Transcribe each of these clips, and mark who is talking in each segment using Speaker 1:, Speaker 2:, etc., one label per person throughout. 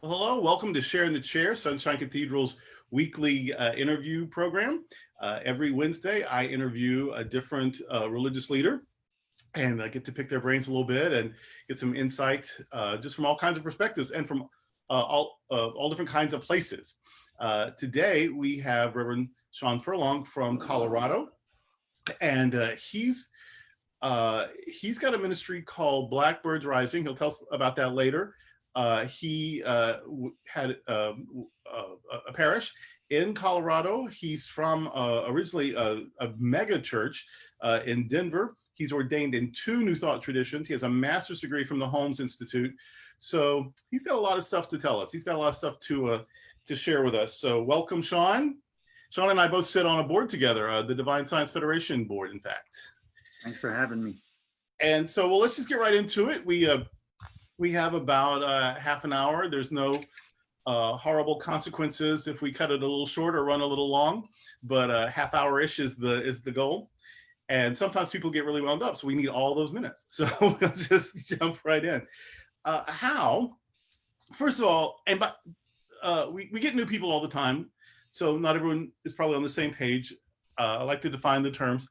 Speaker 1: Well, hello, welcome to Share in the Chair, Sunshine Cathedral's weekly interview program. Every Wednesday, I interview a different religious leader, and I get to pick their brains a little bit and get some insight just from all kinds of perspectives and from all different kinds of places. Today, we have Reverend Sean Furlong from Colorado, and he's got a ministry called Blackbirds Rising. He'll tell us about that later. He had a parish in Colorado. He's from originally a mega church in Denver. He's ordained in 2 New Thought traditions. He has a master's degree from the Holmes Institute. So he's got a lot of stuff to tell us. He's got a lot of stuff to share with us. So welcome, Sean. Sean and I both sit on a board together, the Divine Science Federation board, in fact.
Speaker 2: Thanks for having me.
Speaker 1: And so, well, let's just get right into it. We have about half an hour. There's no horrible consequences if we cut it a little short or run a little long, but half hour-ish is the goal. And sometimes people get really wound up, so we need all those minutes. So we'll just jump right in. First of all, and we get new people all the time, so not everyone is probably on the same page. I like to define the terms.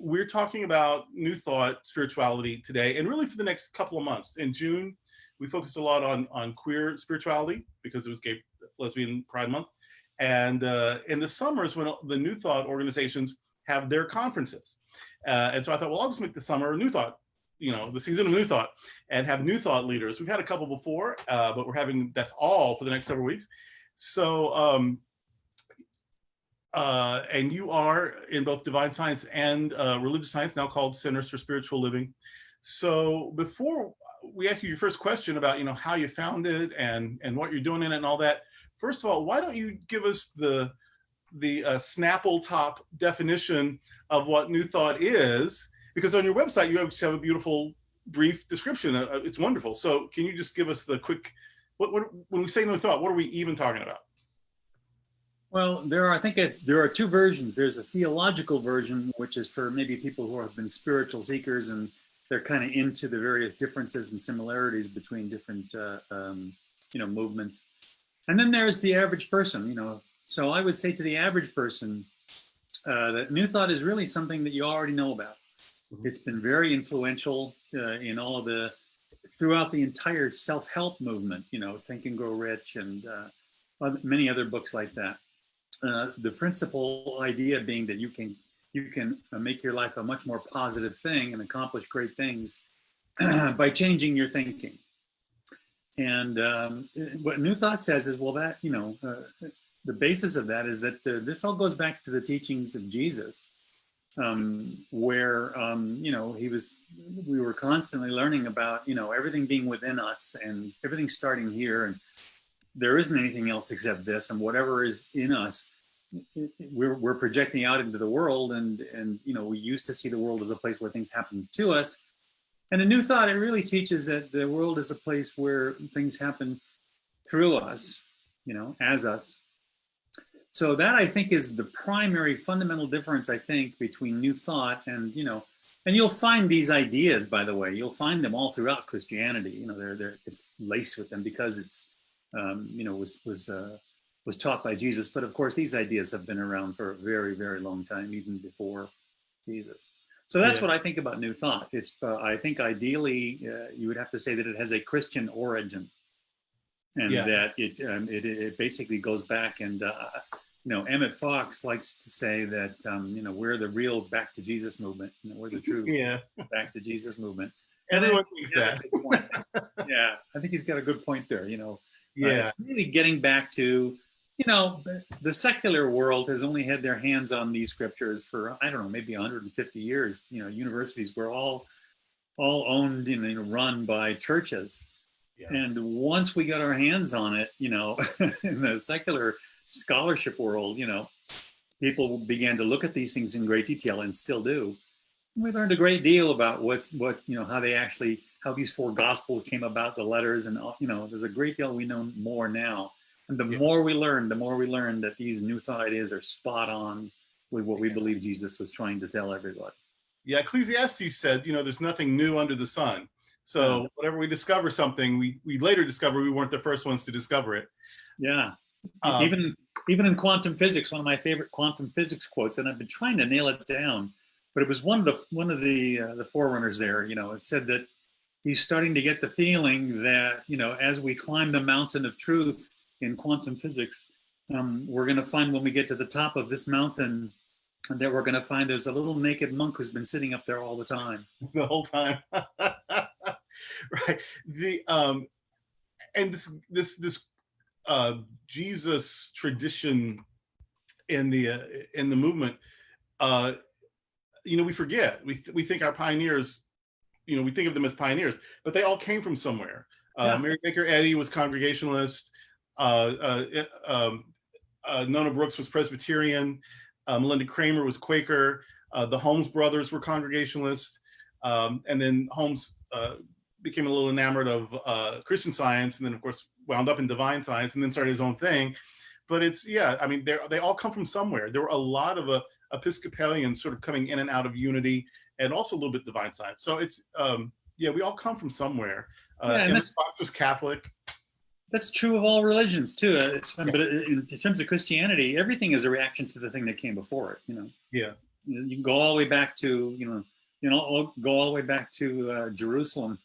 Speaker 1: We're talking about New Thought spirituality today, and really for the next couple of months. In June, we focused a lot on queer spirituality because it was Gay Lesbian Pride Month. And in the summers, when the New Thought organizations have their conferences. And so I thought, well, I'll just make the summer New Thought, the season of New Thought, and have New Thought leaders. We've had a couple before, but that's all for the next several weeks. So, and you are in both divine science and religious science, now called Centers for Spiritual Living. So before we ask you your first question about, how you found it and what you're doing in it and all that, first of all, why don't you give us the Snapple top definition of what New Thought is? Because on your website, you have a beautiful brief description. It's wonderful. So can you just give us the quick, when we say New Thought, what are we even talking about?
Speaker 2: Well, there are 2 versions. There's a theological version, which is for maybe people who have been spiritual seekers and they're kind of into the various differences and similarities between different, movements. And then there's the average person, So I would say to the average person that New Thought is really something that you already know about. Mm-hmm. It's been very influential in all of throughout the entire self-help movement, Think and Grow Rich and many other books like that. The principal idea being that you can make your life a much more positive thing and accomplish great things by changing your thinking. And what New Thought says is, well, that, the basis of that is that this all goes back to the teachings of Jesus, where, we were constantly learning about, everything being within us and everything starting here. And there isn't anything else except this, and whatever is in us, we're projecting out into the world. And we used to see the world as a place where things happen to us. And a New Thought, it really teaches that the world is a place where things happen through us, as us. So that, I think, is the primary fundamental difference, I think, between New Thought and, and you'll find these ideas, by the way, you'll find them all throughout Christianity. It's laced with them because it's, was taught by Jesus. But of course, these ideas have been around for a very, very long time, even before Jesus. So that's what I think about New Thought. It's, I think, ideally, you would have to say that it has a Christian origin, and that it basically goes back. And Emmett Fox likes to say that we're the real Back to Jesus movement. We're the true Back to Jesus movement.
Speaker 1: Everyone thinks that.
Speaker 2: Yeah, I think he's got a good point there. It's really getting back to, the secular world has only had their hands on these scriptures for, I don't know, maybe 150 years. Universities were all owned and run by churches. Yeah. And once we got our hands on it, in the secular scholarship world, people began to look at these things in great detail and still do. We learned a great deal about how these 4 gospels came about, the letters, and there's a great deal we know more now. And the more we learn that these New Thought ideas are spot on with what we believe Jesus was trying to tell everybody.
Speaker 1: Yeah, Ecclesiastes said, there's nothing new under the sun. So whenever we discover something, we later discover we weren't the first ones to discover it.
Speaker 2: Yeah.
Speaker 1: Um,
Speaker 2: Even in quantum physics, one of my favorite quantum physics quotes, and I've been trying to nail it down, but it was one of the forerunners there. It said that he's starting to get the feeling that as we climb the mountain of truth in quantum physics, we're going to find when we get to the top of this mountain that we're going to find there's a little naked monk who's been sitting up there all the time.
Speaker 1: the whole time. Right. And this Jesus tradition in the movement, we forget. We think our pioneers, we think of them as pioneers, but they all came from somewhere. Mary Baker Eddy was Congregationalist. Nona Brooks was Presbyterian. Melinda Kramer was Quaker. The Holmes brothers were Congregationalists. And then Holmes became a little enamored of Christian Science, and then of course wound up in divine science, and then started his own thing. But they all come from somewhere. There were a lot of Episcopalians sort of coming in and out of unity, and also a little bit divine science. So it's we all come from somewhere. And Fox was Catholic.
Speaker 2: That's true of all religions too. But in terms of Christianity, everything is a reaction to the thing that came before it.
Speaker 1: Yeah.
Speaker 2: You can go all the way back to go all the way back to Jerusalem,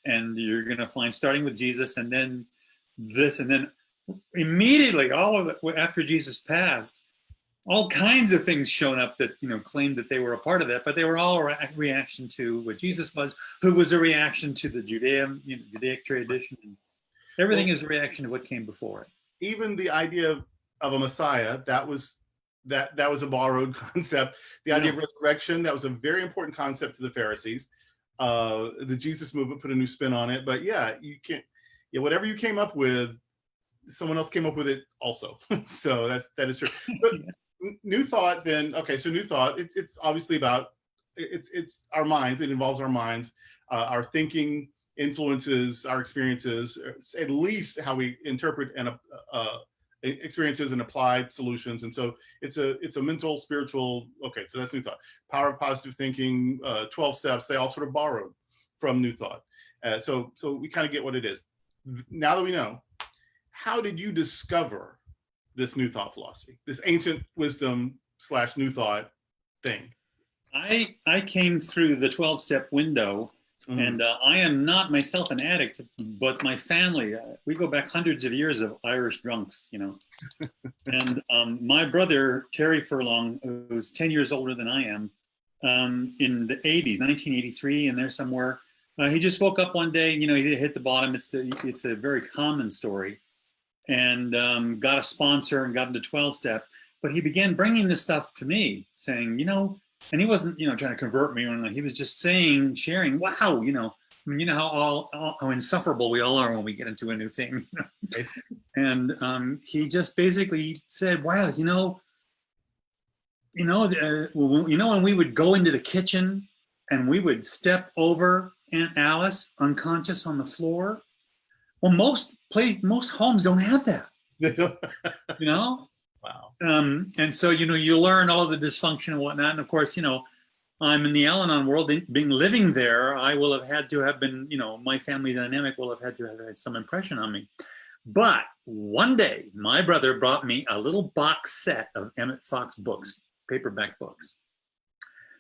Speaker 2: and you're going to find, starting with Jesus, and then this, and then immediately all of it after Jesus passed, all kinds of things shown up that claimed that they were a part of that, but they were all a reaction to what Jesus was, who was a reaction to the Judaic tradition. Everything is a reaction to what came before it.
Speaker 1: Even the idea of a Messiah, that was a borrowed concept. The idea of resurrection, that was a very important concept to the Pharisees. The Jesus movement put a new spin on it, but you can't. Whatever you came up with, someone else came up with it also. So that is true. But New Thought, then, okay, so New Thought, it's obviously about it's our minds. It involves our minds, our thinking influences our experiences, at least how we interpret and experiences and apply solutions. And so it's a mental, spiritual. Okay, so that's New Thought. Power of Positive Thinking, 12 steps. They all sort of borrowed from New Thought. So we kind of get what it is. Now that we know, how did you discover this New Thought philosophy, this ancient wisdom / New Thought thing?
Speaker 2: I came through the 12-step window. And I am not myself an addict, but my family, we go back hundreds of years of Irish drunks, And my brother, Terry Furlong, who's 10 years older than I am, in the 80s, 1983, in there somewhere, he just woke up one day, he hit the bottom. It's a very common story, and got a sponsor and got into 12-step. But he began bringing this stuff to me, saying, and he wasn't, trying to convert me or anything. He was just sharing, wow, how insufferable we all are when we get into a new thing. And he just basically said, wow, when we would go into the kitchen and we would step over Aunt Alice unconscious on the floor. Well, most homes don't have that.
Speaker 1: Wow.
Speaker 2: And so, you learn all the dysfunction and whatnot. And of course, I'm in the Al-Anon world. Living there, I will have had to have been, my family dynamic will have had to have had some impression on me. But one day, my brother brought me a little box set of Emmett Fox books, paperback books.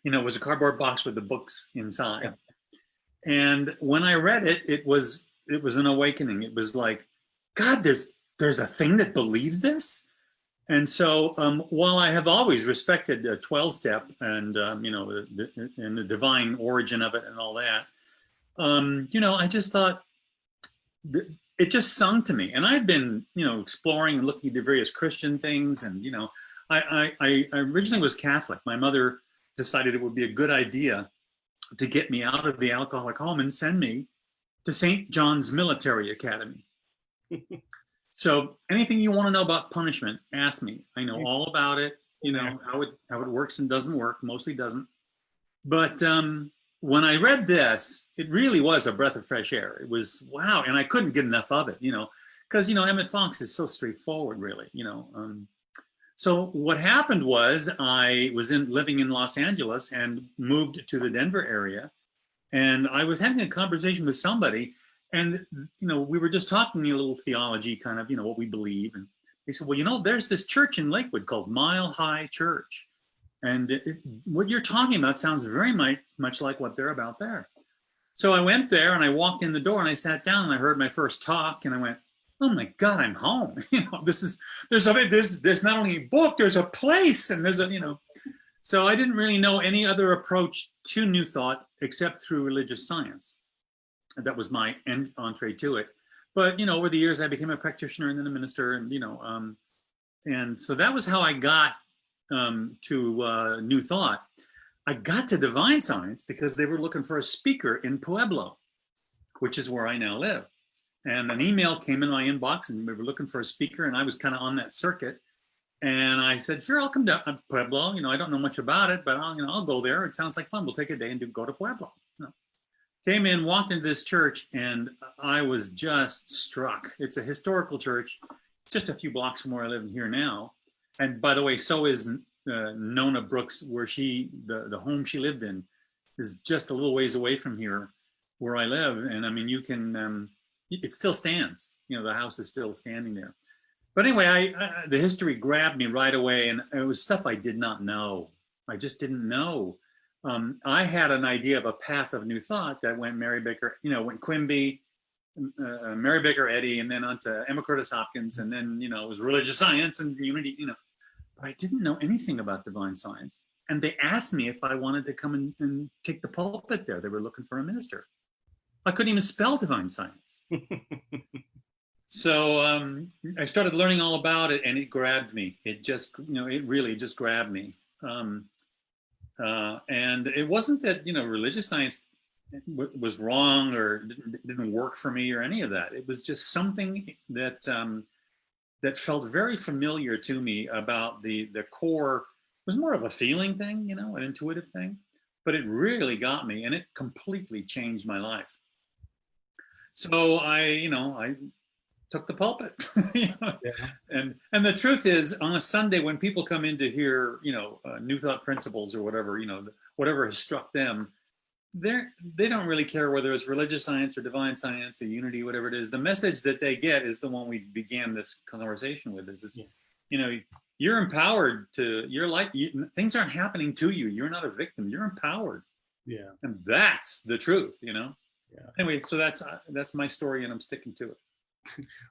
Speaker 2: It was a cardboard box with the books inside. Yeah. And when I read it, it was an awakening. It was like, God, there's a thing that believes this. And so while I have always respected 12-step and, and the divine origin of it and all that, I just thought it just sung to me. And I've been, exploring and looking at various Christian things. And, I originally was Catholic. My mother decided it would be a good idea to get me out of the alcoholic home and send me to St. John's Military Academy. So anything you want to know about punishment, ask me. I know all about it, how it works and doesn't work, mostly doesn't. But when I read this, it really was a breath of fresh air. It was, wow. And I couldn't get enough of it, because, Emmett Fox is so straightforward, really, So what happened was I was living in Los Angeles and moved to the Denver area. And I was having a conversation with somebody, and we were just talking a little theology, kind of, what we believe. And they said, well, there's this church in Lakewood called Mile High Church. And what you're talking about sounds very much like what they're about there. So I went there and I walked in the door and I sat down and I heard my first talk and I went, oh my God, I'm home. There's not only a book, there's a place, and there's So I didn't really know any other approach to New Thought except through religious science. That was my entree to it. But over the years I became a practitioner and then a minister, and so that was how I got to New Thought. I got to Divine Science because they were looking for a speaker in Pueblo, which is where I now live. And an email came in my inbox and we were looking for a speaker, and I was kind of on that circuit. And I said, sure, I'll come down to Pueblo. I don't know much about it, but I'll go there. It sounds like fun. We'll take a day and go to Pueblo. Came in, walked into this church, and I was just struck. It's a historical church, just a few blocks from where I live here now. And by the way, so is Nona Brooks, where the home she lived in is just a little ways away from here where I live. And I mean, you can, it still stands, the house is still standing there. But anyway, the history grabbed me right away, and it was stuff I did not know. I just didn't know. I had an idea of a path of New Thought that went Mary Baker, went Quimby, Mary Baker Eddy, and then on to Emma Curtis Hopkins, and then, it was religious science and unity, But I didn't know anything about divine science. And they asked me if I wanted to come and take the pulpit there. They were looking for a minister. I couldn't even spell divine science. So I started learning all about it, and it grabbed me. It just, it really just grabbed me. And it wasn't that, religious science was wrong or didn't work for me or any of that. It was just something that that felt very familiar to me about the core. It was more of a feeling thing, an intuitive thing, but it really got me, and it completely changed my life. So I took the pulpit. Yeah. And the truth is, on a Sunday when people come in to hear, New Thought principles or whatever, whatever has struck them, they don't really care whether it's religious science or divine science or unity, whatever it is. The message that they get is the one we began this conversation with. Is this, you're empowered to. Things aren't happening to you. You're not a victim. You're empowered.
Speaker 1: Yeah.
Speaker 2: And that's the truth. Yeah. Anyway, so that's my story, and I'm sticking to it.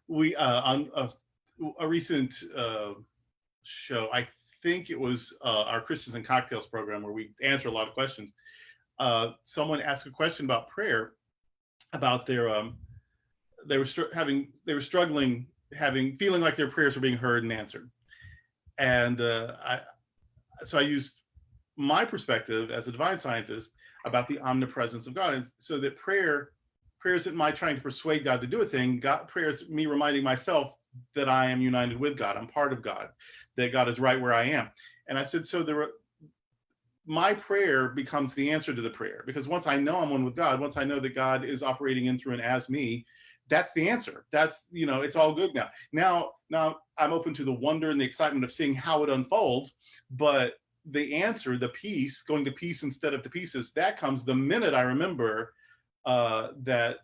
Speaker 1: We on a recent show, I think it was our Christians and Cocktails program, where we answer a lot of questions. Someone asked a question about prayer, about their they were struggling, feeling like their prayers were being heard and answered. And so I used my perspective as a divine scientist about the omnipresence of God, and so that prayer isn't my trying to persuade God to do a thing. Prayer is me reminding myself that I am united with God. I'm part of God, that God is right where I am. And I said, so my prayer becomes the answer to the prayer, because once I know I'm one with God, once I know that God is operating in, through, and as me, that's the answer. That's, it's all good now. Now I'm open to the wonder and the excitement of seeing how it unfolds, but the answer, the peace, going to peace instead of to pieces, that comes the minute I remember that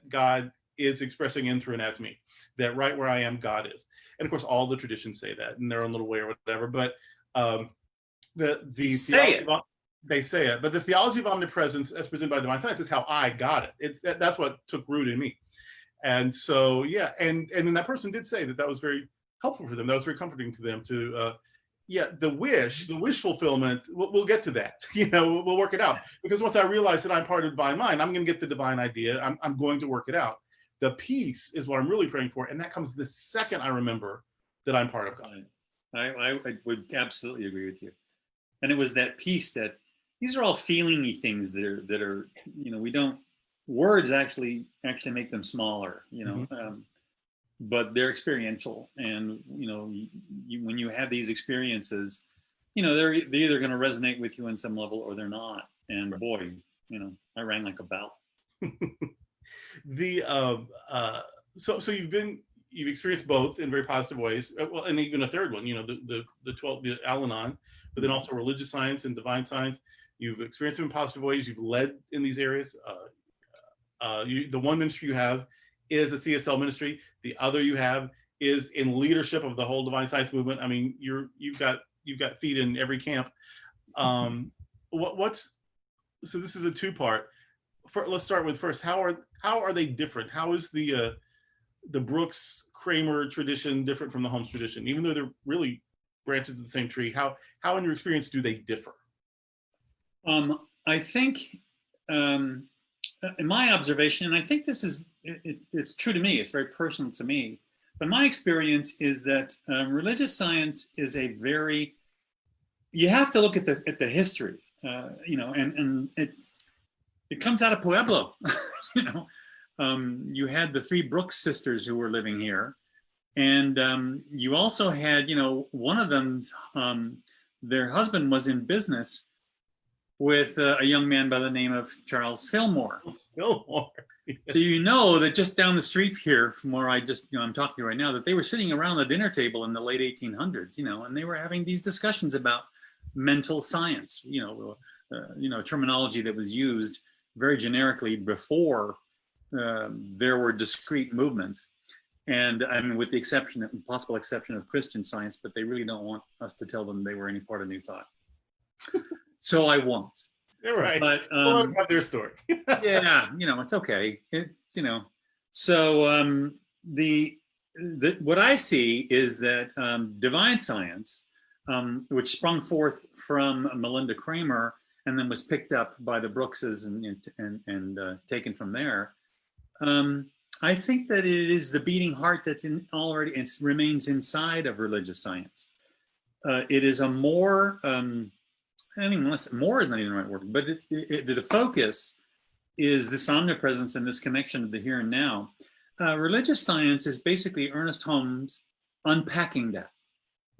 Speaker 1: God is expressing in, through, and as me, that right where I am, God is. And of course, all the traditions say that in their own little way or whatever, but they say it, but the theology of omnipresence as presented by divine science is how I got it. That's what took root in me. And so, yeah. And then that person did say that was very helpful for them. That was very comforting to them to, the wish fulfillment, we'll get to that, we'll work it out. Because once I realize that I'm part of divine mind, I'm going to get the divine idea. I'm going to work it out. The peace is what I'm really praying for. And that comes the second I remember that I'm part of God.
Speaker 2: I would absolutely agree with you. And it was that peace that these are all feeling-y things that are, we don't, words actually make them smaller, but they're experiential. And, when you have these experiences, they're either going to resonate with you on some level or they're not. And boy, I rang like a bell.
Speaker 1: So you've experienced both in very positive ways. Well, and even a third one, the Al-Anon, but then also religious science and divine science. You've experienced them in positive ways. You've led in these areas. The one ministry you have is a CSL ministry. The other you have is in leadership of the whole divine science movement. I mean, you've got feet in every camp. So this is a two-part. Let's start with first. How are they different? How is the Brooks Kramer tradition different from the Holmes tradition, even though they're really branches of the same tree? How in your experience do they differ?
Speaker 2: I think, in my observation, and I think this is it's true to me. It's very personal to me. But my experience is that religious science is a very, you have to look at the history, and it comes out of Pueblo. You had the three Brooks sisters who were living here, and you also had, one of them, their husband was in business with a young man by the name of Charles Fillmore.
Speaker 1: Fillmore.
Speaker 2: So you know that just down the street here from where I'm talking to you right now, that they were sitting around the dinner table in the late 1800s, and they were having these discussions about mental science, terminology that was used very generically before there were discrete movements. And I mean, with the possible exception of Christian Science, but they really don't want us to tell them they were any part of New Thought. So I won't.
Speaker 1: You're right.
Speaker 2: But
Speaker 1: we'll let them have their story.
Speaker 2: yeah, it's okay. So what I see is that divine science, which sprung forth from Melinda Kramer and then was picked up by the Brookses and taken from there. I think that it is the beating heart that's already remains inside of religious science. It is a more I don't even less more than even the right word, but the focus is this omnipresence and this connection to the here and now. Religious science is basically Ernest Holmes unpacking that.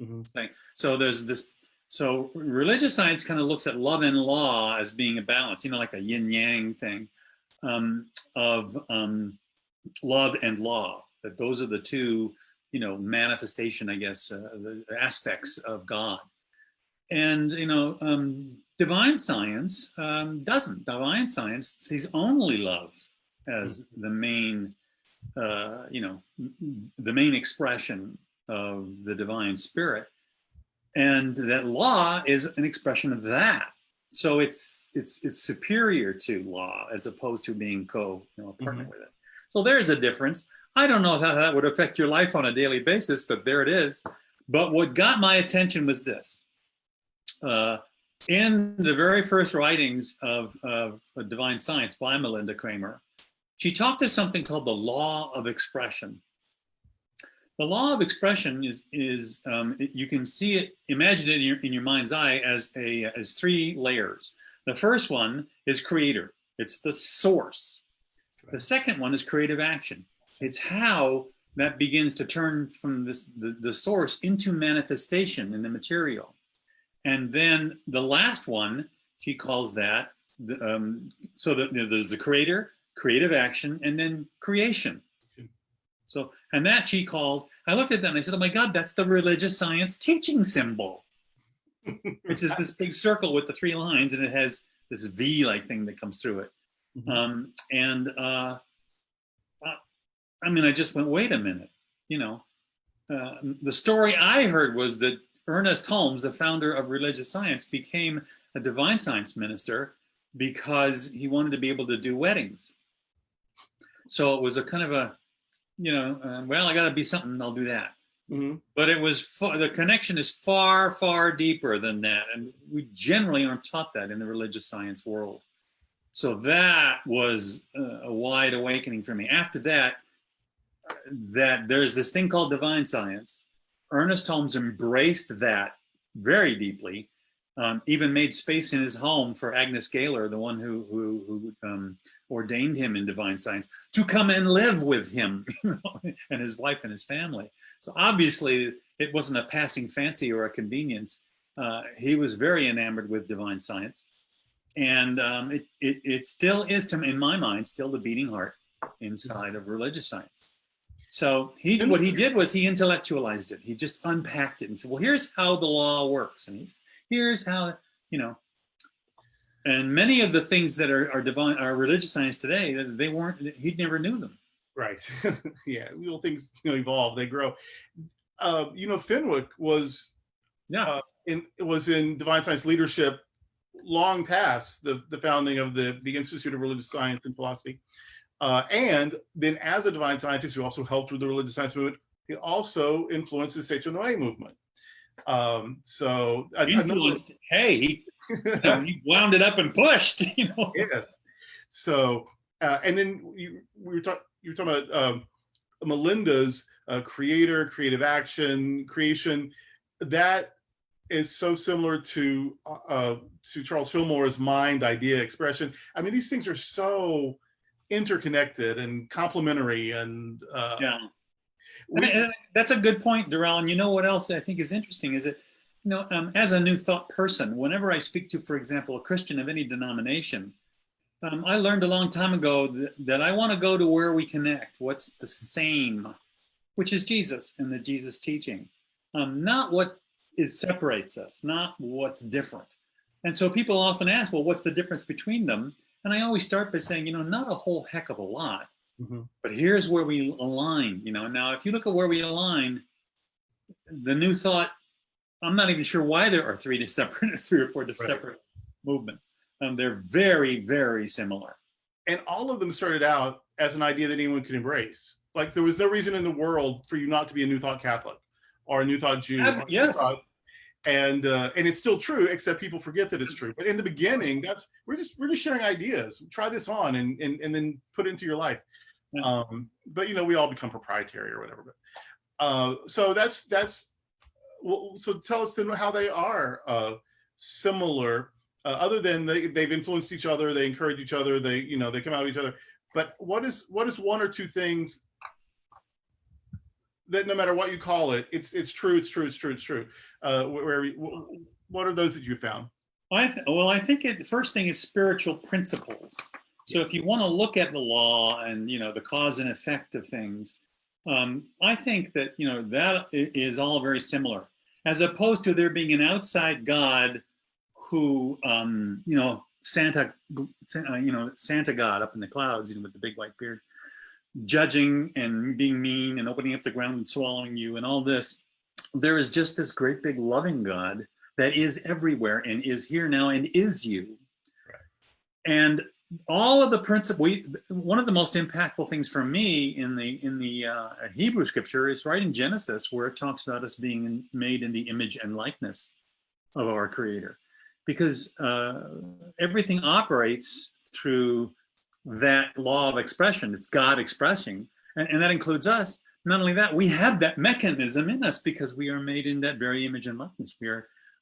Speaker 2: Mm-hmm. So there's this. So religious science kind of looks at love and law as being a balance, like a yin yang thing of love and law. That those are the two, manifestation, I guess, the aspects of God. And, divine science doesn't. Divine science sees only love as the main, the main expression of the divine spirit. And that law is an expression of that. So it's superior to law as opposed to being partner with it. So there's a difference. I don't know how that would affect your life on a daily basis, but there it is. But what got my attention was this. In the very first writings of divine science by Melinda Kramer, she talked to something called the law of expression. The law of expression is you can see it, imagine it in your mind's eye as three layers. The first one is creator. It's the source. The second one is creative action. It's how that begins to turn from the source into manifestation in the material. And then the last one, she calls that, so that there's the creator, creative action, and then creation. So, and that she called, I looked at that and I said, oh my God, that's the religious science teaching symbol, which is this big circle with the three lines, and it has this V-like thing that comes through it. Mm-hmm. I mean, I just went, wait a minute, the story I heard was that Ernest Holmes, the founder of religious science, became a divine science minister because he wanted to be able to do weddings. So it was a kind of a, well, I got to be something, I'll do that. Mm-hmm. But it was the connection is far, far deeper than that. And we generally aren't taught that in the religious science world. So that was a wide awakening for me. After that there's this thing called divine science. Ernest Holmes embraced that very deeply, even made space in his home for Agnes Gaylor, the one who ordained him in divine science, to come and live with him and his wife and his family. So obviously it wasn't a passing fancy or a convenience. He was very enamored with divine science. And it still is, in my mind, still the beating heart inside of religious science. So what he did was he intellectualized it. He just unpacked it and said, well, here's how the law works. And here's how, And many of the things that are divine, are religious science today, they weren't, he never knew them.
Speaker 1: Right. Yeah, little things, evolve, they grow. Fenwick was
Speaker 2: Yeah.
Speaker 1: in divine science leadership long past the founding of the Institute of Religious Science and Philosophy. And then as a divine scientist who also helped with the religious science movement, he also influenced the Seicho no movement.
Speaker 2: Influenced, hey, he wound it up and pushed,
Speaker 1: Yes. So, and then you were talking about Melinda's creative action, creation. That is so similar to Charles Fillmore's mind, idea, expression. I mean, these things are so interconnected and complementary, and
Speaker 2: yeah. That's a good point, Darrell. And you know what else I think is interesting is that, as a New Thought person, whenever I speak to, for example, a Christian of any denomination, I learned a long time ago that I want to go to where we connect, what's the same, which is Jesus and the Jesus teaching, not what separates us, not what's different. And so people often ask, well, what's the difference between them? And I always start by saying, not a whole heck of a lot, but here's where we align. Now, if you look at where we align, the New Thought, I'm not even sure why there are three or four separate movements. They're very, very similar.
Speaker 1: And all of them started out as an idea that anyone could embrace. Like, there was no reason in the world for you not to be a New Thought Catholic or a New Thought Jew.
Speaker 2: Yes.
Speaker 1: And it's still true, except people forget that it's true. But in the beginning, we're just sharing ideas. Try this on and then put it into your life.
Speaker 2: Yeah.
Speaker 1: But we all become proprietary or whatever. But so so tell us then how they are similar. Other than they've influenced each other, they encourage each other, they come out of each other. But what is one or two things that no matter what you call it, it's true. What are those that you found?
Speaker 2: I think the first thing is spiritual principles. So if you want to look at the law and the cause and effect of things, I think that that is all very similar, as opposed to there being an outside God who Santa God up in the clouds, with the big white beard, judging and being mean and opening up the ground and swallowing you and all this. There is just this great big loving God that is everywhere and is here now and is you. Right. And all of the principles, one of the most impactful things for me in the Hebrew scripture is right in Genesis, where it talks about us being made in the image and likeness of our Creator, because everything operates through that law of expression. It's God expressing, and that includes us. Not only that, we have that mechanism in us because we are made in that very image and likeness.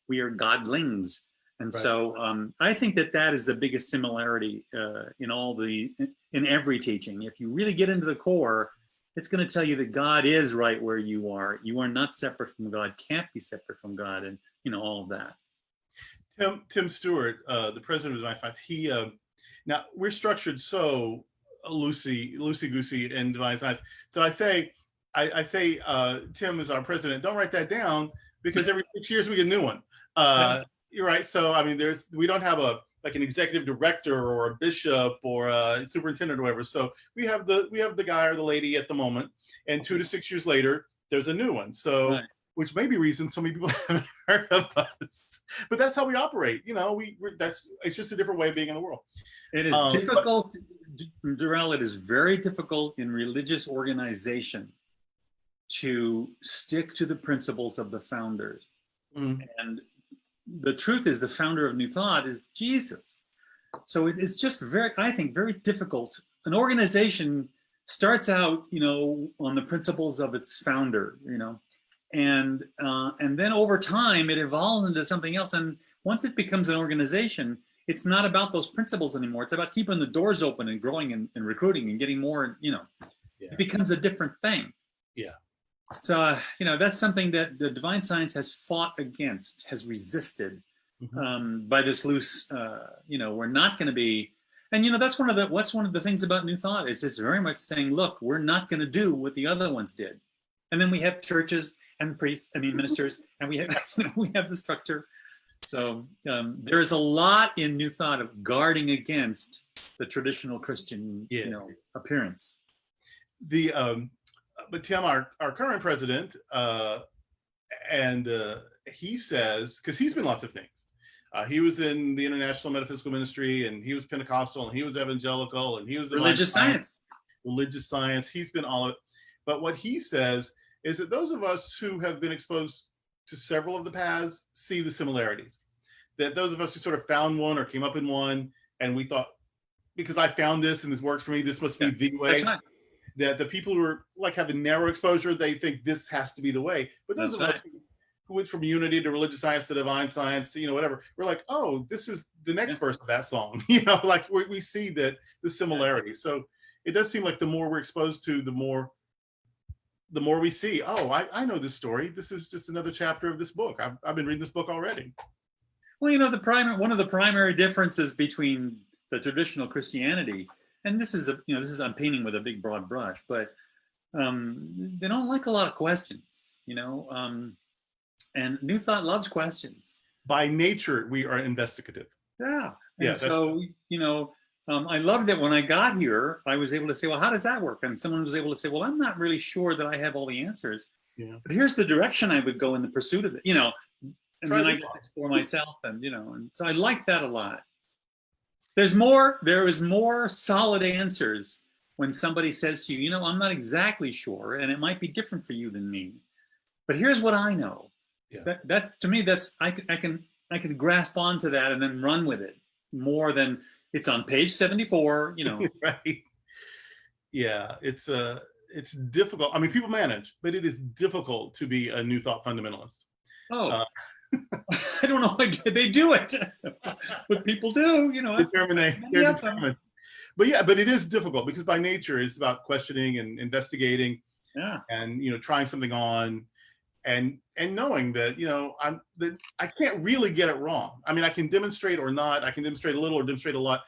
Speaker 2: We are godlings. And right. So I think that is the biggest similarity in every teaching. If you really get into the core, it's going to tell you that God is right where you are. You are not separate from God, can't be separate from God, and all of that.
Speaker 1: Tim Stewart, the president of Divine Science, now we're structured so loosey-goosey in Divine Science. So I say, Tim is our president. Don't write that down, because every 6 years we get a new one. You're right. So I mean, we don't have an executive director or a bishop or a superintendent or whatever. So we have the guy or the lady at the moment, and 2 to 6 years later, there's a new one. So right. Which may be reason so many people haven't heard of us, but that's how we operate. It's just a different way of being in the world.
Speaker 2: It is difficult, Darrell. It is very difficult in religious organization to stick to the principles of the founders. Mm. And the truth is, the founder of New Thought is Jesus. So it's just I think, very difficult. An organization starts out, on the principles of its founder, and then over time it evolves into something else. And once it becomes an organization, it's not about those principles anymore. It's about keeping the doors open and growing and recruiting and getting more, Yeah. It becomes a different thing.
Speaker 1: Yeah.
Speaker 2: So, that's something that the divine science has fought against, has resisted, by this loose, we're not going to be, and, that's one of the things about New Thought is it's very much saying, look, we're not going to do what the other ones did. And then we have churches and priests, ministers, and we have, we have the structure. So there is a lot in New Thought of guarding against the traditional Christian,
Speaker 1: Yes.
Speaker 2: appearance.
Speaker 1: But Tim, our current president, and he says, because he's been lots of things. He was in the International Metaphysical Ministry, and he was Pentecostal, and he was evangelical, and he was
Speaker 2: Religious science.
Speaker 1: Religious science. He's been all of it. But what he says is that those of us who have been exposed to several of the paths see the similarities. That those of us who sort of found one or came up in one, and we thought, because I found this and this works for me, this must be the way.
Speaker 2: That's right.
Speaker 1: That the people who are like having narrow exposure, they think this has to be the way. But those of us who went from unity to religious science to divine science to whatever, we're like, oh, this is the next verse of that song. Like we see that the similarity. So it does seem like the more we're exposed to, the more we see. Oh, I know this story. This is just another chapter of this book. I've been reading this book already.
Speaker 2: Well, one of the primary differences between the traditional Christianity, and this is I'm painting with a big broad brush, but they don't like a lot of questions, and New Thought loves questions.
Speaker 1: By nature, we are investigative.
Speaker 2: Yeah. And so, I loved that when I got here, I was able to say, well, how does that work? And someone was able to say, well, I'm not really sure that I have all the answers, but here's the direction I would go in the pursuit of it, and then I get to explore myself, and so I like that a lot. There is more solid answers when somebody says to you, I'm not exactly sure, and it might be different for you than me, but here's what I know. Yeah. That's to me, I can grasp onto that and then run with it more than it's on page 74,
Speaker 1: Right. Yeah, it's difficult. I mean, people manage, but it is difficult to be a New Thought fundamentalist.
Speaker 2: Oh, I don't know why they do it, but people do, They're
Speaker 1: determined. But it is difficult because by nature it's about questioning and investigating, and trying something on, and knowing that that I can't really get it wrong. I mean, I can demonstrate or not. I can demonstrate a little or demonstrate a lot,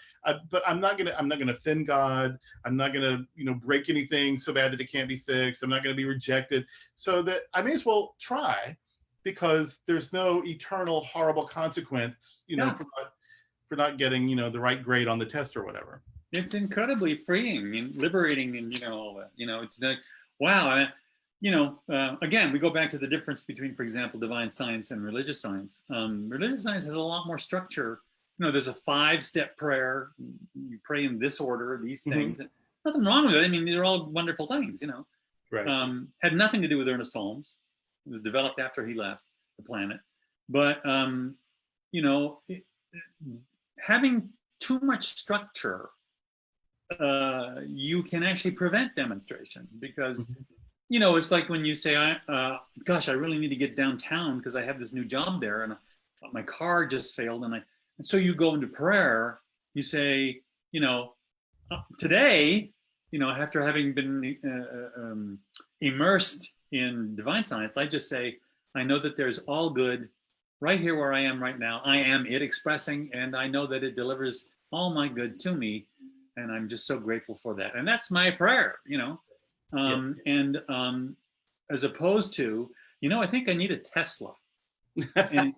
Speaker 1: but I'm not gonna offend God. I'm not gonna break anything so bad that it can't be fixed. I'm not gonna be rejected. So that I may as well try, because there's no eternal horrible consequence, for not getting the right grade on the test or whatever.
Speaker 2: It's incredibly freeing and liberating, and all that. It's like, wow. Again, we go back to the difference between, for example, divine science and religious science. Religious science has a lot more structure. There's a 5-step prayer. You pray in this order, these things. Mm-hmm. Nothing wrong with it. I mean, these are all wonderful things,
Speaker 1: Right.
Speaker 2: Had nothing to do with Ernest Holmes. It was developed after he left the planet. But, having too much structure, you can actually prevent demonstration, because it's like when you say, gosh, I really need to get downtown because I have this new job there, and my car just failed, and so you go into prayer. You say, today, after having been immersed in divine science, I just say, I know that there's all good right here where I am right now. I am it expressing, and I know that it delivers all my good to me, and I'm just so grateful for that. And that's my prayer, And as opposed to, I think I need a Tesla, and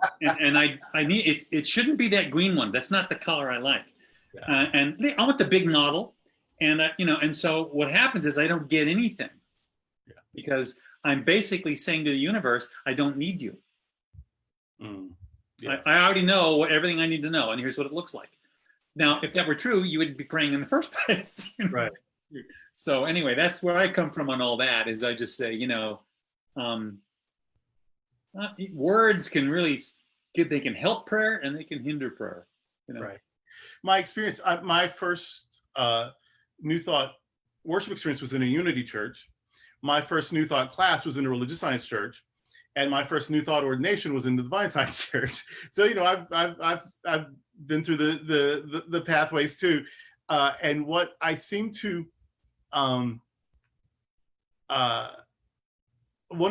Speaker 2: I need it shouldn't be that green one. That's not the color I like. And I want the big model, and and so what happens is I don't get anything, because I'm basically saying to the universe, I don't need you. I already know everything I need to know, and here's what it looks like. Now, if that were true, you would be praying in the first place.
Speaker 1: Right.
Speaker 2: So anyway, that's where I come from on all that. Is I just say, words can really they can help prayer, and they can hinder prayer.
Speaker 1: Right. My experience, my first New Thought worship experience was in a Unity church. My first New Thought class was in a religious science church, and my first New Thought ordination was in the divine science church. So I've been through the pathways too, and what I seem to one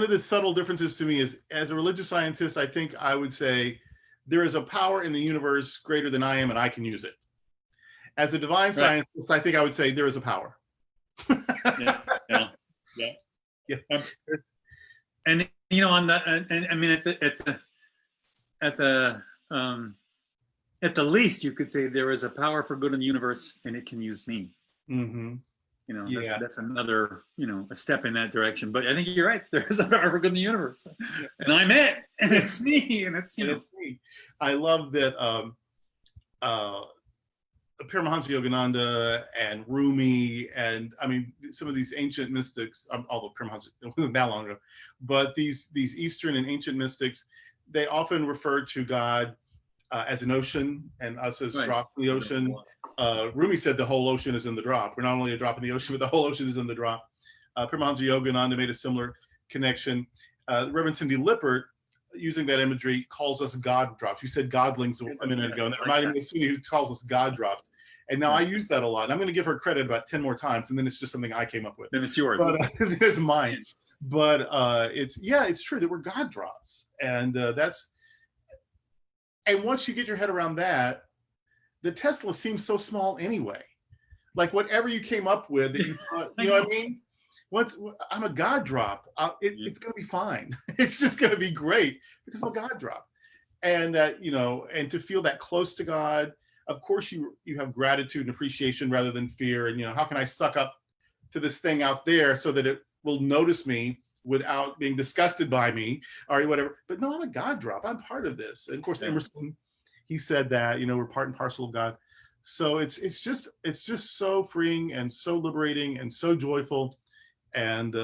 Speaker 1: of the subtle differences to me is, as a religious scientist, I think I would say there is a power in the universe greater than I am, and I can use it. As a divine scientist, I think I would say there is a power.
Speaker 2: Yeah. And on the, and I mean at the at the least, you could say there is a power for good in the universe, and it can use me.
Speaker 1: Mm-hmm.
Speaker 2: You know,
Speaker 1: Yeah.
Speaker 2: that's another, a step in that direction. But I think you're right. There is a power for good in the universe, and I'm it, and it's me, and it's
Speaker 1: It's me. I love that Paramahansa Yogananda and Rumi, and I mean some of these ancient mystics, although Paramahansa it wasn't that long ago, but these Eastern and ancient mystics, they often refer to God as an ocean and us as drops in the ocean. Rumi said the whole ocean is in the drop. We're not only a drop in the ocean, but the whole ocean is in the drop. Paramahansa Yogananda made a similar connection. Reverend Cindy Lippert, using that imagery, calls us God drops. You said godlings a minute ago, and that reminded me of Cindy, who calls us God drops. And now I use that a lot. I'm going to give her credit about 10 more times, and then it's just something I came up with.
Speaker 2: Then it's yours.
Speaker 1: But it's mine. But it's true that we're God drops, and and once you get your head around that, the Tesla seems so small anyway. Like whatever you came up with, that you thought, you know what I mean? Once I'm a God drop, it's going to be fine. It's just going to be great because I'm a God drop. And that, and to feel that close to God, of course you have gratitude and appreciation rather than fear. And, how can I suck up to this thing out there so that it will notice me without being disgusted by me or whatever. But no, I'm a God drop. I'm part of this. And of course, Emerson, he said that, we're part and parcel of God. So it's just so freeing and so liberating and so joyful. And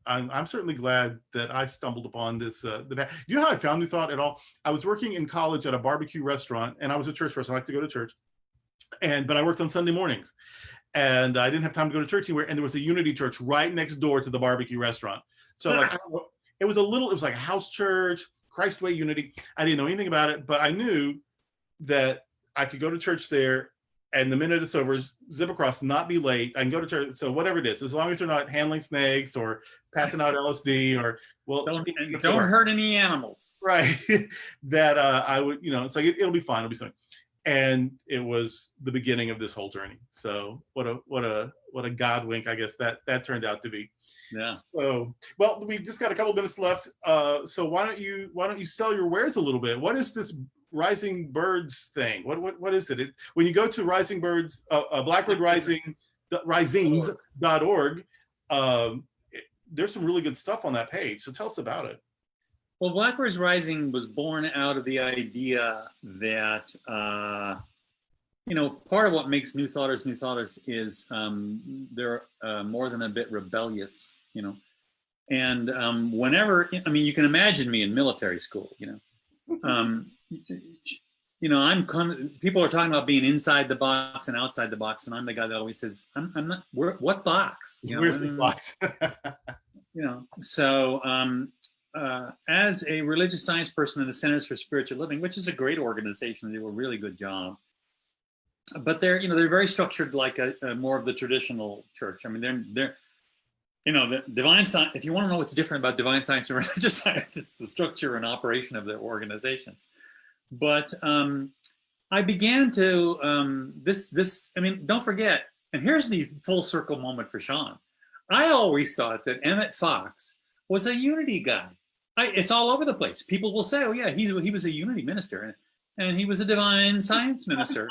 Speaker 1: I'm certainly glad that I stumbled upon this. You know how I found New Thought at all? I was working in college at a barbecue restaurant, and I was a church person. I like to go to church, but I worked on Sunday mornings, and I didn't have time to go to church anywhere. And there was a Unity Church right next door to the barbecue restaurant. So it was like a house church, Christ Way Unity. I didn't know anything about it, but I knew that I could go to church there, and the minute it's over, zip across, not be late. I can go to church. So whatever it is, as long as they're not handling snakes or passing out LSD or
Speaker 2: don't hurt any animals.
Speaker 1: Right. That I would, it's like it'll be fine. It'll be something. And it was the beginning of this whole journey. So what a God wink, I guess that turned out to be.
Speaker 2: Yeah.
Speaker 1: So, well, we just got a couple minutes left. So why don't you sell your wares a little bit? What is this Rising Birds thing? What is it? When you go to Rising Birds, Blackbird Risings.org, there's some really good stuff on that page. So tell us about it.
Speaker 2: Well, Blackbirds Rising was born out of the idea that, part of what makes New Thoughters is they're more than a bit rebellious, And whenever, you can imagine me in military school, people are talking about being inside the box and outside the box, and I'm the guy that always says, I'm not. What box?
Speaker 1: Where's the box?
Speaker 2: So as a religious science person in the Centers for Spiritual Living, which is a great organization, they do a really good job. But they're very structured like a more of the traditional church. They're the divine science. If you want to know what's different about divine science and religious science, it's the structure and operation of their organizations. But I began to don't forget. And here's the full circle moment for Sean. I always thought that Emmett Fox was a Unity guy. It's all over the place. People will say, "Oh yeah, he was a Unity minister, and he was a divine science minister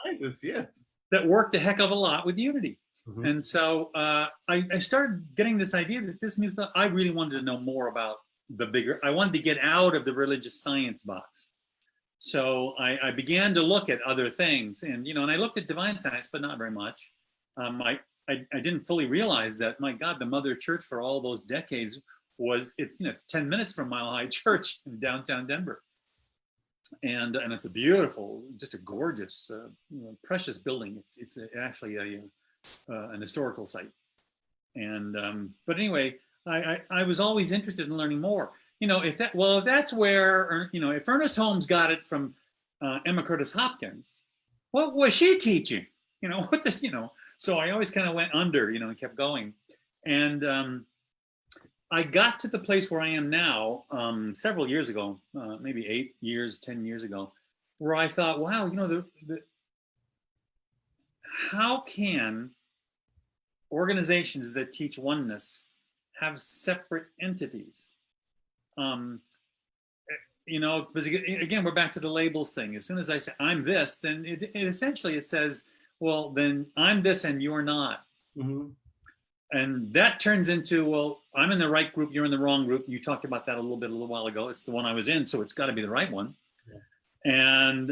Speaker 2: that worked a heck of a lot with Unity." Mm-hmm. And so I started getting this idea that this New Thought. I really wanted to know more about the bigger. I wanted to get out of the religious science box. So I began to look at other things, and I looked at divine science, but not very much. I didn't fully realize that, my God, the mother church for all those decades it's 10 minutes from Mile High Church in downtown Denver, and it's a beautiful, just a gorgeous, precious building. It's actually an historical site, and but anyway, I was always interested in learning more. If that's where, if Ernest Holmes got it from Emma Curtis Hopkins, what was she teaching? So I always kind of went under, and kept going. And I got to the place where I am now several years ago, maybe 8 years, 10 years ago, where I thought, wow, how can organizations that teach oneness have separate entities? you know, because again, we're back to the labels thing. As soon as I say I'm this, then it essentially it says, well, then I'm this and you're not.
Speaker 1: Mm-hmm.
Speaker 2: And that turns into, well, I'm in the right group, you're in the wrong group. You talked about that a little while ago. It's the one I was in, so it's got to be the right one. Yeah.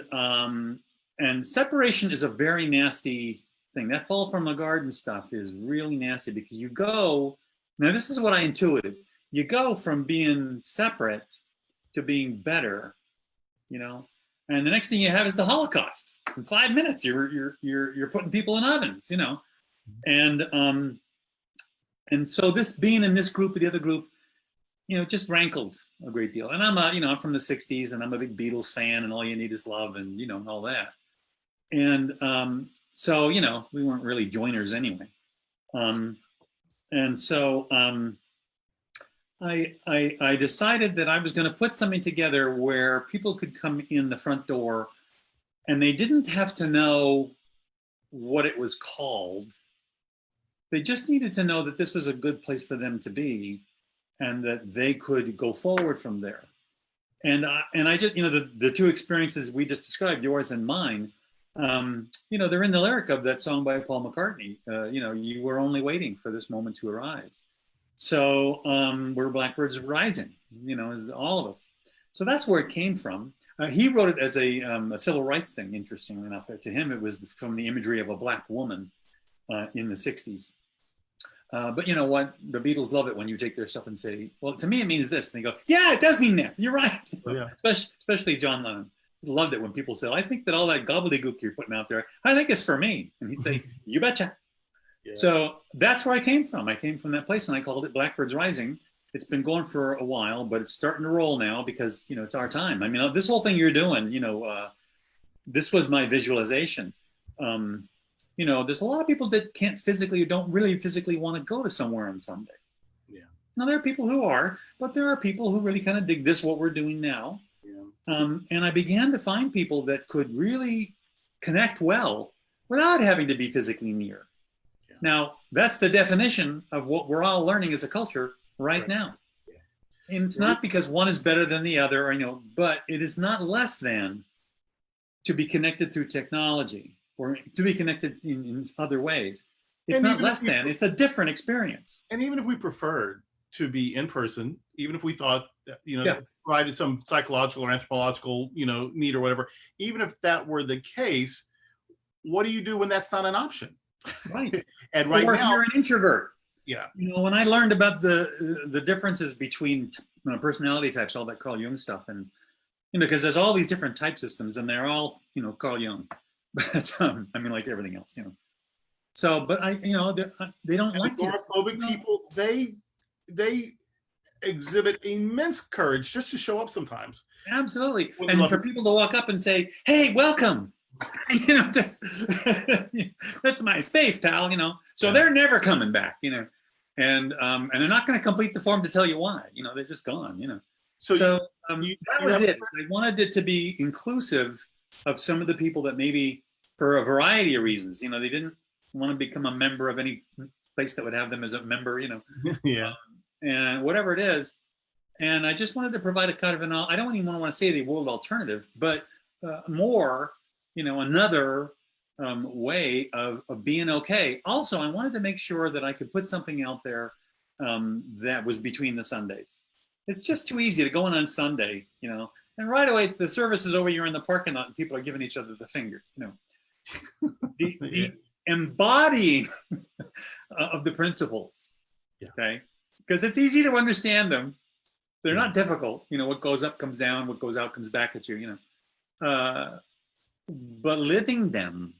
Speaker 2: And separation is a very nasty thing. That fall from the garden stuff is really nasty because you go, now this is what I intuited. You go from being separate to being better, you know, and the next thing you have is the Holocaust. In 5 minutes, you're putting people in ovens, you know, and so this being in this group or the other group, you know, just rankled a great deal. And I'm from the '60s, and I'm a big Beatles fan, and All You Need Is Love, and you know, all that. And so, you know, we weren't really joiners anyway. And so I decided that I was going to put something together where people could come in the front door, and they didn't have to know what it was called. They just needed to know that this was a good place for them to be, and that they could go forward from there. And I just, you know, the two experiences we just described, yours and mine, you know, they're in the lyric of that song by Paul McCartney. You know, you were only waiting for this moment to arise. So we're blackbirds rising, you know, as all of us. So that's where it came from. He wrote it as a civil rights thing, interestingly enough. To him, it was from the imagery of a black woman in the 60s. But you know what? The Beatles love it when you take their stuff and say, well, to me, it means this. And they go, yeah, it does mean that. You're right.
Speaker 1: Oh, yeah.
Speaker 2: Especially John Lennon. He loved it when people say, I think that all that gobbledygook you're putting out there, I think it's for me. And he'd say, you betcha. Yeah. So that's where I came from. I came from that place, and I called it Blackbirds Rising. It's been going for a while, but it's starting to roll now because, you know, it's our time. I mean, this whole thing you're doing, you know, this was my visualization. You know, there's a lot of people that can't physically, or don't really physically want to go to somewhere on Sunday. Yeah. Now, there are people who are, but there are people who really kind of dig this, what we're doing now. Yeah. And I began to find people that could really connect well without having to be physically near. Yeah. Now, that's the definition of what we're all learning as a culture right now. Yeah. And it's not because one is better than the other, or, you know, but it is not less than to be connected through technology, or to be connected in other ways. It's not less than, it's a different experience.
Speaker 1: And even if we preferred to be in person, even if we thought that, you know, that provided some psychological or anthropological, you know, need or whatever, even if that were the case, what do you do when that's not an option?
Speaker 2: Right.
Speaker 1: And right
Speaker 2: or
Speaker 1: now,
Speaker 2: if you're an introvert.
Speaker 1: Yeah.
Speaker 2: You know, when I learned about the differences between personality types, all that Carl Jung stuff, and, you know, because there's all these different type systems, and they're all, you know, Carl Jung. But I mean, like everything else, you know. So, but you know, they don't like
Speaker 1: agoraphobic people. They exhibit immense courage just to show up sometimes.
Speaker 2: Absolutely, and for people to walk up and say, "Hey, welcome," you know, that's my space, pal. You know, so they're never coming back. You know, and they're not going to complete the form to tell you why. You know, they're just gone. You know, so that was it. I wanted it to be inclusive of some of the people that maybe, for a variety of reasons, you know, they didn't want to become a member of any place that would have them as a member, you know,
Speaker 1: yeah,
Speaker 2: and whatever it is. And I just wanted to provide a kind of I don't even want to say the world alternative, but more, you know, another way of being okay. Also, I wanted to make sure that I could put something out there that was between the Sundays. It's just too easy to go in on Sunday, you know, and right away the service is over, you're in the parking lot, and people are giving each other the finger, you know. The embodying of the principles, okay? Because it's easy to understand them. They're not difficult. You know, what goes up comes down, what goes out comes back at you, you know. But living them,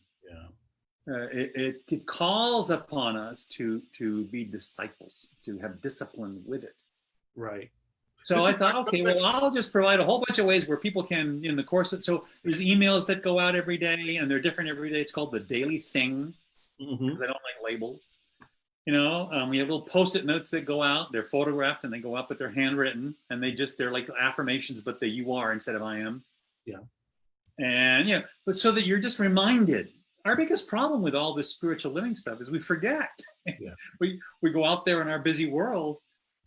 Speaker 2: it calls upon us to be disciples, to have discipline with it.
Speaker 1: Right.
Speaker 2: So I thought, okay, well, I'll just provide a whole bunch of ways where people can, in the course of, so there's emails that go out every day, and they're different every day. It's called the Daily Thing, because I don't like labels. You know, we have little Post-it notes that go out. They're photographed, and they go out, but they're handwritten, and they're like affirmations, but the you are instead of I am. Yeah. And yeah, but so that you're just reminded. Our biggest problem with all this spiritual living stuff is we forget. Yeah. We go out there in our busy world,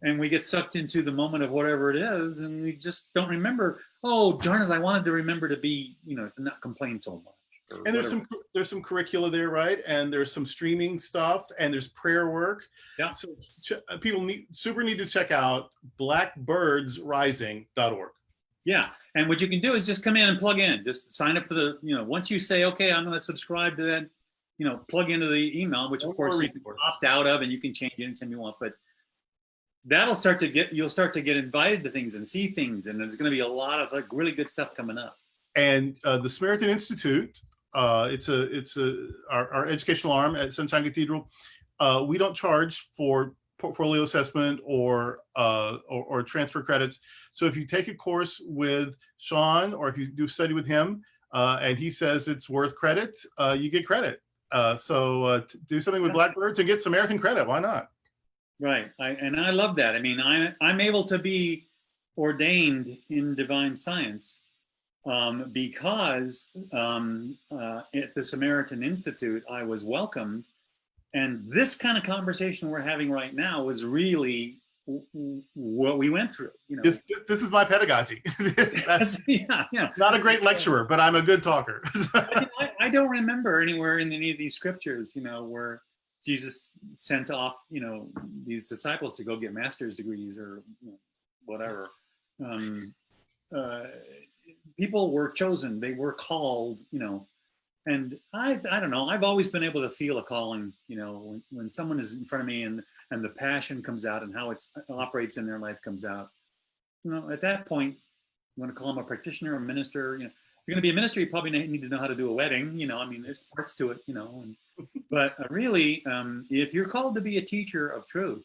Speaker 2: and we get sucked into the moment of whatever it is, and we just don't remember. Oh, darn it! I wanted to remember to be, to not complain so much.
Speaker 1: And there's some curricula there, right? And there's some streaming stuff, and there's prayer work.
Speaker 2: Yeah.
Speaker 1: So people need to check out blackbirdsrising.org.
Speaker 2: Yeah, and what you can do is just come in and plug in. Just sign up for the, once you say, okay, I'm going to subscribe to that, plug into the email, which of course you can opt out of, and you can change anytime you want. But you'll start to get invited to things and see things, and there's going to be a lot of like really good stuff coming up.
Speaker 1: And the Samaritan Institute, it's our educational arm at Sunshine Cathedral. We don't charge for portfolio assessment or transfer credits. So if you take a course with Sean, or if you do study with him, and he says it's worth credit, you get credit. So do something with Blackbirds and get Samaritan credit. Why not?
Speaker 2: Right, and I love that. I mean, I'm able to be ordained in divine science because at the Samaritan Institute, I was welcomed, and this kind of conversation we're having right now was really what we went through.
Speaker 1: This is my pedagogy.
Speaker 2: Yeah.
Speaker 1: Not a great lecturer, but I'm a good talker.
Speaker 2: I don't remember anywhere in any of these scriptures, where Jesus sent off, these disciples to go get master's degrees or whatever. People were chosen, they were called, and I don't know, I've always been able to feel a calling, when someone is in front of me and the passion comes out and how it operates in their life comes out. At that point, you want to call them a practitioner, a minister, if you're going to be a minister, you probably need to know how to do a wedding, there's parts to it, but really, if you're called to be a teacher of truth,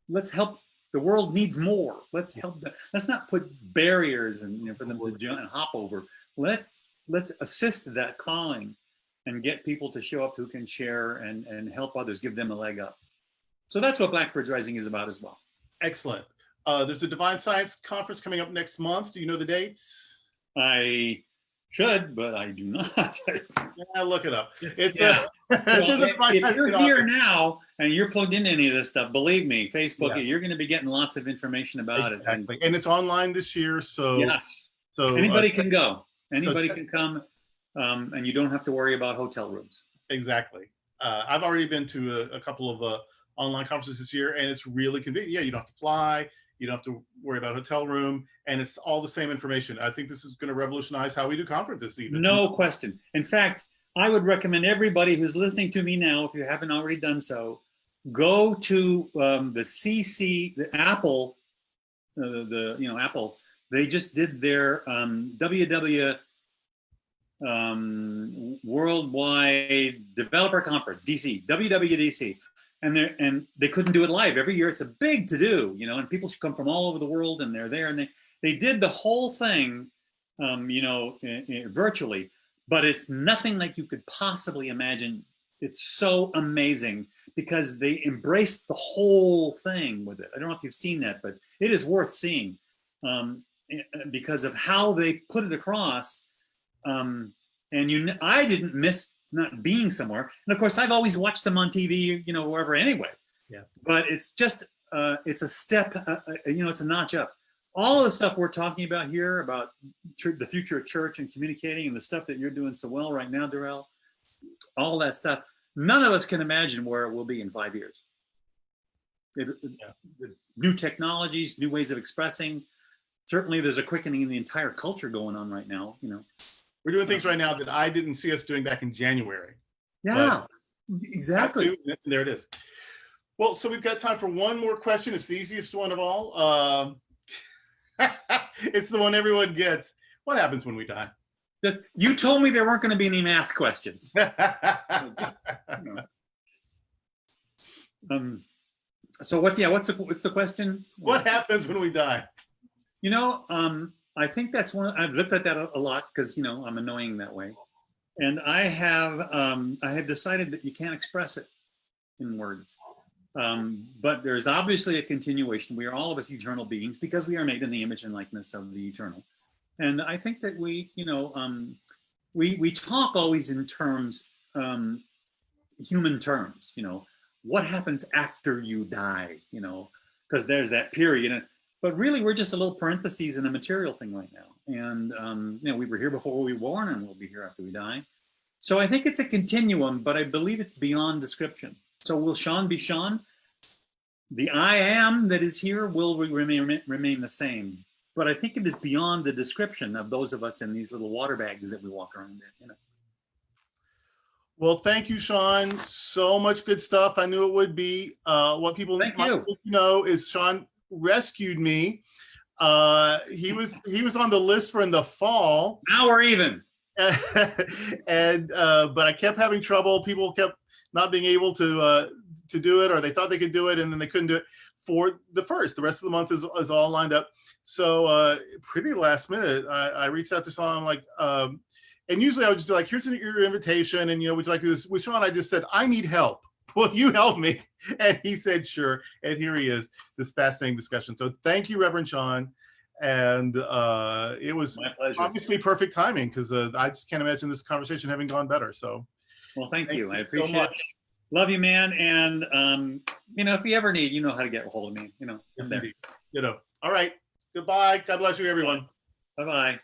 Speaker 2: let's help. The world needs more. Let's help them. Let's not put barriers and for them to jump and hop over. Let's assist that calling and get people to show up who can share and help others, give them a leg up. So that's what Blackbirds Rising is about as well.
Speaker 1: Excellent. There's a Divine Science Conference coming up next month. Do you know the dates?
Speaker 2: I should, but I do not.
Speaker 1: Yeah, look it up.
Speaker 2: Well, if you're here now and you're plugged into any of this stuff, believe me, Facebook, you're going to be getting lots of information about it.
Speaker 1: And it's online this year, so
Speaker 2: yes. So anybody can go. Anybody can come, and you don't have to worry about hotel rooms.
Speaker 1: Exactly. I've already been to a couple of online conferences this year, and it's really convenient. Yeah, you don't have to fly. You don't have to worry about hotel room, and it's all the same information. I think this is going to revolutionize how we do conferences even. No
Speaker 2: question. In fact, I would recommend everybody who's listening to me now, if you haven't already done so, go to the Apple, Apple. They just did their Worldwide Developer Conference, DC, WWDC. And they couldn't do it live. Every year it's a big to-do, and people should come from all over the world, and they're there, and they did the whole thing, virtually, but it's nothing like you could possibly imagine. It's so amazing because they embraced the whole thing with it. I don't know if you've seen that, but it is worth seeing because of how they put it across. I didn't miss not being somewhere. And of course, I've always watched them on TV, wherever anyway. Yeah. But it's just, it's a step, it's a notch up. All of the stuff we're talking about here about the future of church and communicating and the stuff that you're doing so well right now, Darrell, all that stuff, none of us can imagine where it will be in 5 years. New technologies, new ways of expressing. Certainly there's a quickening in the entire culture going on right now,
Speaker 1: We're doing things right now that I didn't see us doing back in January.
Speaker 2: Yeah, exactly.
Speaker 1: There it is. Well, so we've got time for one more question. It's the easiest one of all. It's the one everyone gets. What happens when we die?
Speaker 2: You told me there weren't going to be any math questions. So what's the question?
Speaker 1: What happens when we die?
Speaker 2: I think that's I've looked at that a lot because, I'm annoying that way. And I have decided that you can't express it in words. But there's obviously a continuation. We are all of us eternal beings because we are made in the image and likeness of the eternal. And I think that we talk always in terms, human terms, what happens after you die, because there's that period. But really, we're just a little parentheses in a material thing right now. And, we were here before we were born, and we'll be here after we die. So I think it's a continuum, but I believe it's beyond description. So will Sean be Sean? The I am that is here will remain the same. But I think it is beyond the description of those of us in these little water bags that we walk around in.
Speaker 1: Well, thank you, Sean. So much good stuff. I knew it would be. What people
Speaker 2: Thank
Speaker 1: might
Speaker 2: you.
Speaker 1: know is Sean rescued me. He was on the list for in the fall.
Speaker 2: Now we're even.
Speaker 1: And but I kept having trouble. People kept not being able to do it, or they thought they could do it and then they couldn't do it for the first. The rest of the month is all lined up. So pretty last minute, I reached out to Sean. I'm like, and usually I would just be like, here's your invitation, and would you like to do this? With Sean, I just said, I need help. Will you help me? And he said, sure. And here he is, this fascinating discussion. So thank you, Reverend Sean. And it was
Speaker 2: my pleasure.
Speaker 1: Obviously perfect timing, because I just can't imagine this conversation having gone better. So,
Speaker 2: well, thank you. I appreciate it. Love you, man. And if you ever need, you know how to get a hold of me. I'm there.
Speaker 1: All right. Goodbye. God bless you, everyone.
Speaker 2: Bye-bye.